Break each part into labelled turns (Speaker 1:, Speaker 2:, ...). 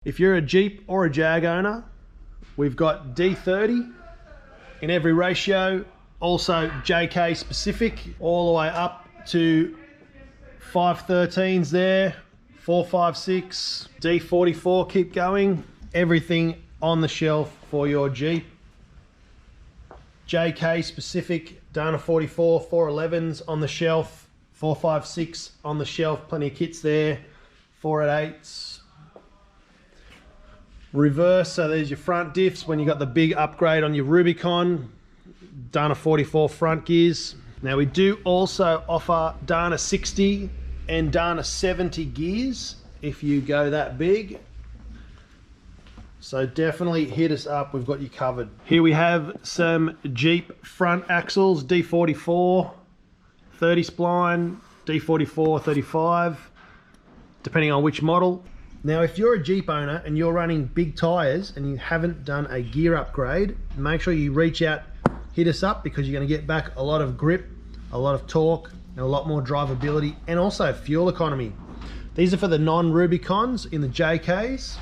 Speaker 1: If you're a Jeep or a Jag owner, we've got D30 in every ratio, also JK specific, all the way up to 513s there, 456, D44, keep going. Everything on the shelf for your Jeep. JK specific, Dana 44, 411s on the shelf, 456 on the shelf, plenty of kits there, 488s. Reverse, so there's your front diffs when you got the big upgrade on your Rubicon, Dana 44 front gears. Now we do also offer Dana 60 and Dana 70 gears if you go that big. So definitely hit us up, we've got you covered. Here we have some Jeep front axles, D44, 30 spline, D44, 35, depending on which model. Now if you're a Jeep owner and you're running big tyres and you haven't done a gear upgrade, make sure you reach out, hit us up, because you're going to get back a lot of grip, a lot of torque, and a lot more drivability, and also fuel economy. These are for the non-Rubicons in the JKs.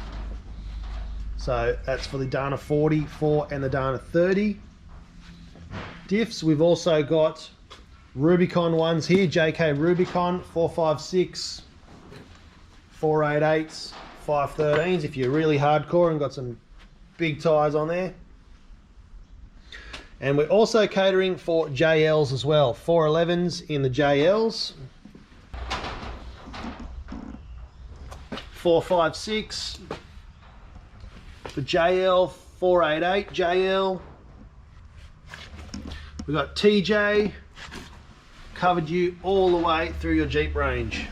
Speaker 1: So that's for the Dana 44 and the Dana 30. Diffs, we've also got Rubicon ones here, JK Rubicon, 456, 488s, 513s if you're really hardcore and got some big tyres on there. And we're also catering for JLs as well, 411s in the JLs, 456 for JL, 488 JL. We've got TJ, covered you all the way through your Jeep range.